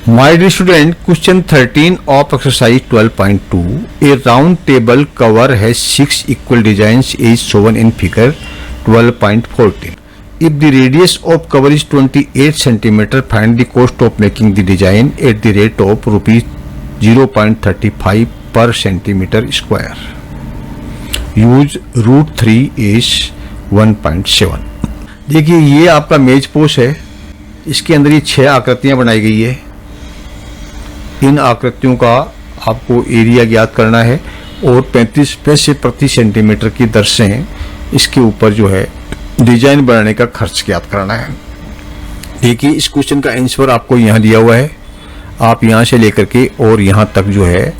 My dear student, question 13 of exercise 12.2. A round table cover has 6 equal designs is shown in figure 12.14. If the radius of cover is 28 cm, find the cost of making the design at the rate of rupees 0.35 per centimeter square. Use root 3 is 1.7. देखिए ये आपका मेज post है, इसके अंदर ये 6 आकृतियां बनाई गई है। इन आकृतियों का आपको एरिया ज्ञात करना है और 35 पैसे प्रति सेंटीमीटर की दर से इसके ऊपर जो है डिजाइन बनाने का खर्च ज्ञात करना है। देखिए इस क्वेश्चन का आंसर आपको यहाँ दिया हुआ है, आप यहाँ से लेकर के और यहाँ तक जो है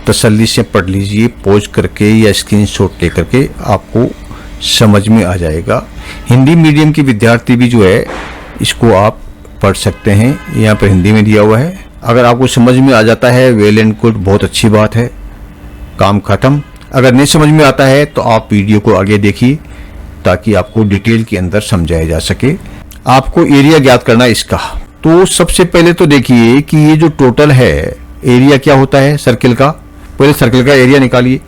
तसल्ली से पढ़ लीजिए, पॉज करके या स्क्रीनशॉट लेकर के आपको समझ में आ जाएगा। हिंदी मीडियम के विद्यार्थी भी जो है इसको आप पढ़ सकते हैं, यहाँ पर हिंदी में दिया हुआ है। अगर आपको समझ में आ जाता है वेल एंड गुड, बहुत अच्छी बात है, काम खत्म। अगर नहीं समझ में आता है तो आप वीडियो को आगे देखिए ताकि आपको डिटेल के अंदर समझाया जा सके। आपको एरिया ज्ञात करना इसका। तो सबसे पहले तो देखिए कि ये जो टोटल है एरिया क्या होता है सर्किल का, पहले सर्किल का एरिया निकालिए।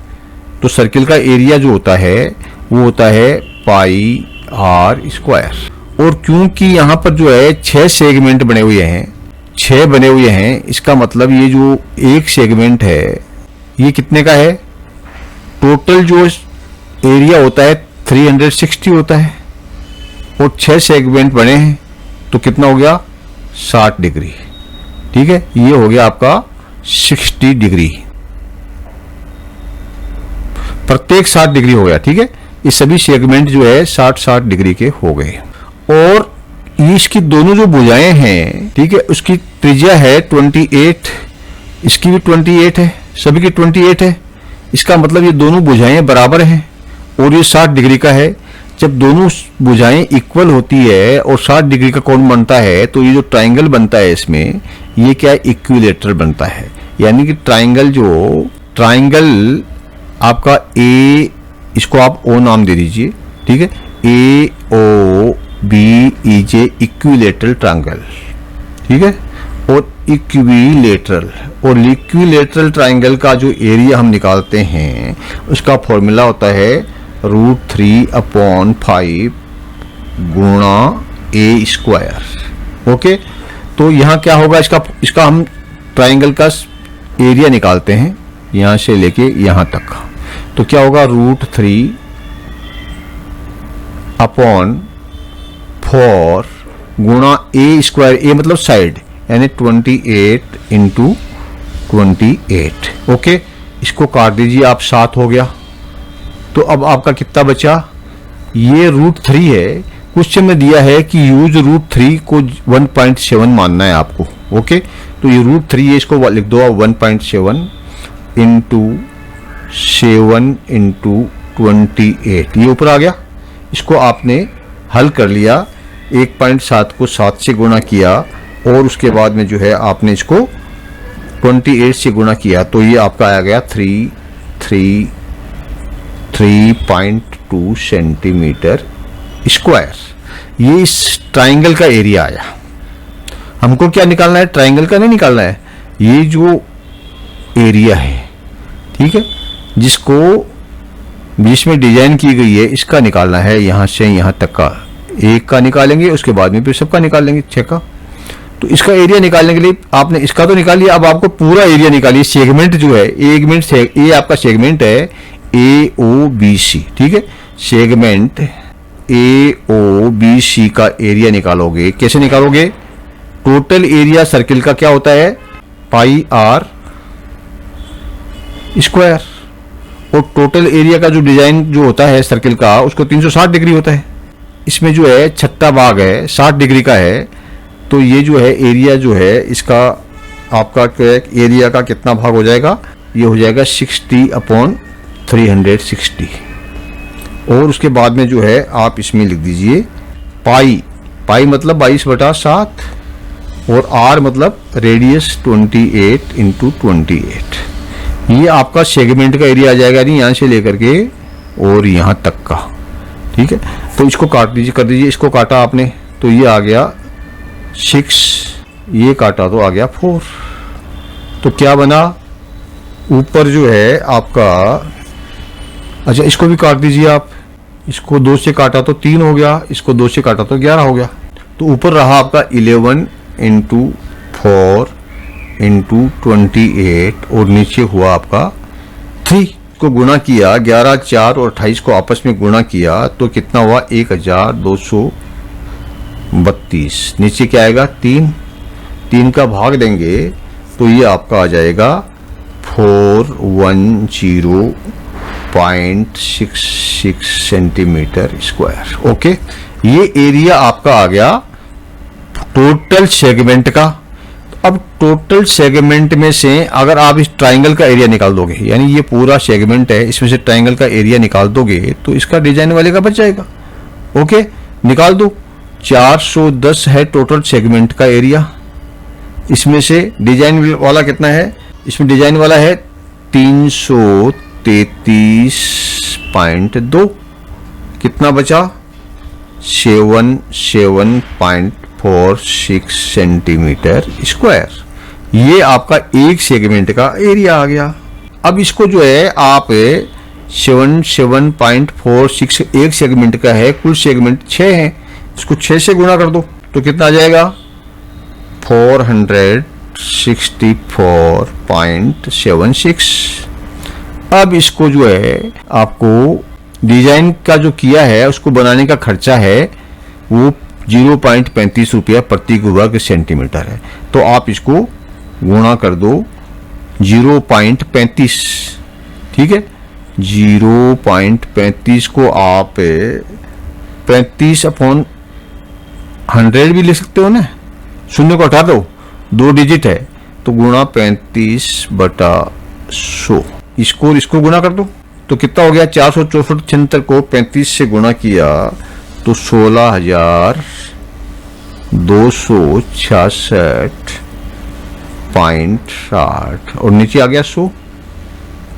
तो सर्किल का एरिया जो होता है वो होता है पाई आर स्क्वायर। और क्योंकि यहाँ पर जो है 6 सेगमेंट बने हुए हैं, 6 बने हुए हैं, इसका मतलब ये जो एक सेगमेंट है ये कितने का है, टोटल जो एरिया होता है 360 होता है और 6 सेगमेंट बने हैं तो कितना हो गया 60 डिग्री। ठीक है, ये हो गया आपका 60 डिग्री, प्रत्येक 60 डिग्री हो गया। ठीक है, ये सभी सेगमेंट जो है 60-60 डिग्री के हो गए। और इसकी दोनों जो भुजाएं हैं, ठीक है, उसकी त्रिज्या है 28, इसकी भी 28 है, सभी की 28 है। इसका मतलब ये दोनों भुजाएं बराबर हैं और ये 60 डिग्री का है। जब दोनों भुजाएं इक्वल होती है और 60 डिग्री का कोण बनता है तो ये जो ट्राइंगल बनता है इसमें ये क्या है, इक्विलेटरल बनता है। यानी कि ट्राइंगल आपका ए, इसको आप ओ नाम दे दीजिए। ठीक है, ए ओ बी ई जे, इक्विलेटरल ट्रायंगल। ठीक है, और इक्विलेटरल ट्रायंगल का जो एरिया हम निकालते हैं उसका फॉर्मूला होता है √3/5 गुणा ए स्क्वायर। ओके, तो यहाँ क्या होगा, इसका हम ट्रायंगल का एरिया निकालते हैं यहाँ से लेके यहाँ तक। तो क्या होगा √3/4 गुणा ए स्क्वायर, ए मतलब साइड, यानी 28 × 28। ओके, इसको काट दीजिए आप, 7 हो गया। तो अब आपका कितना बचा, ये √3 है। क्वेश्चन में दिया है कि यूज √3 को 1.7 मानना है आपको। ओके, तो ये √3 है, इसको लिख दो 1.7 × 7 × 28, ये ऊपर आ गया। इसको आपने हल कर लिया, 1.7 को 7 से गुणा किया और उसके बाद में जो है आपने इसको 28 से गुणा किया, तो ये आपका आ गया 3.2 सेंटीमीटर स्क्वायर। ये इस ट्राइंगल का एरिया आया। हमको क्या निकालना है, ट्राइंगल का नहीं निकालना है, ये जो एरिया है, ठीक है, जिसमें डिजाइन की गई है इसका निकालना है। यहाँ से यहाँ तक का एक का निकालेंगे, उसके बाद में फिर सबका निकालेंगे 6 का। तो इसका एरिया निकालने के लिए आपने इसका तो निकाल लिया, अब आपको पूरा एरिया निकालिए। सेगमेंट जो है ये आपका सेगमेंट है AOBC। ठीक है, सेगमेंट AOBC का एरिया निकालोगे। कैसे निकालोगे, टोटल एरिया सर्किल का क्या होता है, पाई आर स्क्वायर, और टोटल एरिया का जो डिजाइन जो होता है सर्किल का उसको 360 डिग्री होता है। इसमें जो है छठा भाग है 60 डिग्री का है, तो ये जो है एरिया जो है इसका आपका एरिया का कितना भाग हो जाएगा, ये हो जाएगा 60/360। और उसके बाद में जो है आप इसमें लिख दीजिए पाई मतलब 22/7 और आर मतलब रेडियस 28 × 28। ये आपका सेगमेंट का एरिया आ जाएगा, नहीं यहाँ से लेकर के और यहाँ तक का। ठीक है, तो इसको काट दीजिए, कर दीजिए, इसको काटा आपने तो ये आ गया 6 ये काटा तो आ गया 4। तो क्या बना, ऊपर जो है आपका, अच्छा इसको भी काट दीजिए आप, इसको 2 से काटा तो 3 हो गया, इसको 2 से काटा तो 11 हो गया। तो ऊपर रहा आपका 11 इंटू 4 इंटू 28 और नीचे हुआ आपका 3 को गुणा किया, 11, 4 और 28 को आपस में गुणा किया तो कितना हुआ 1232। नीचे क्या आएगा 3 का भाग देंगे तो ये आपका आ जाएगा 410.66 सेंटीमीटर स्क्वायर। ओके, ये एरिया आपका आ गया टोटल सेगमेंट का। अब टोटल सेगमेंट में से अगर आप इस ट्राइंगल का एरिया निकाल दोगे, यानी ये पूरा सेगमेंट है, इसमें से ट्राइंगल का एरिया निकाल दोगे तो इसका डिजाइन वाले का बच जाएगा। ओके, निकाल दो। 410 है टोटल सेगमेंट का एरिया, इसमें से डिजाइन वाला कितना है, इसमें डिजाइन वाला है 333.2, कितना बचा 77.46 सेंटीमीटर स्क्वायर। ये आपका एक सेगमेंट का एरिया आ गया। अब इसको जो है आप 77.46 एक सेगमेंट का है, कुल सेगमेंट 6 है, इसको 6 से गुणा कर दो तो कितना आ जाएगा 464.76। अब इसको जो है आपको डिजाइन का जो किया है उसको बनाने का खर्चा है वो 0.35 रुपया प्रति वर्ग सेंटीमीटर है। तो आप इसको गुणा कर दो 0.35, ठीक है। 0.35 को आप 35/100 भी ले सकते हो ना, शून्य को हटा दो, 2 डिजिट है तो गुणा 35/100, इसको गुणा कर दो तो कितना हो गया 464 को 35 से गुणा किया तो 16,266.60 और नीचे आ गया 100।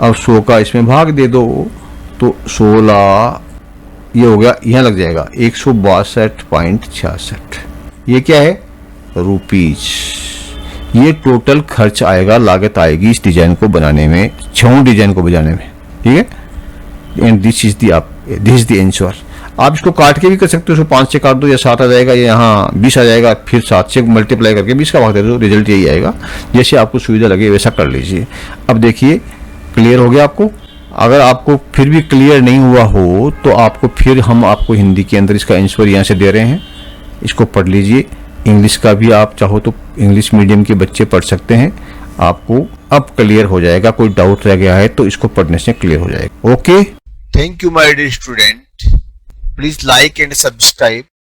अब 100 का इसमें भाग दे दो तो 16 ये हो गया, यहाँ लग जाएगा 162.66। ये क्या है रुपीज। ये टोटल खर्च आएगा, लागत आएगी इस डिजाइन को बनाने में, 6 डिजाइन को बनाने में, ठीक है। And this is the answer. आप इसको काट के भी कर सकते हो, इसको 5 से काट दो या 7 आ जाएगा, या यहाँ 20 आ जाएगा, फिर 7 से मल्टीप्लाई करके 20 का भाग दे दो, रिजल्ट यही आएगा। जैसे आपको सुविधा लगे वैसा कर लीजिए। अब देखिए क्लियर हो गया आपको। अगर आपको फिर भी क्लियर नहीं हुआ हो तो आपको फिर हम आपको हिंदी के अंदर इसका आंसर यहाँ से दे रहे हैं, इसको पढ़ लीजिए। इंग्लिश का भी आप चाहो तो इंग्लिश मीडियम के बच्चे पढ़ सकते हैं, आपको अब क्लियर हो जाएगा। कोई डाउट रह गया है तो इसको पढ़ने से क्लियर हो जाएगा। Okay, Thank you, my dear student. Please like and subscribe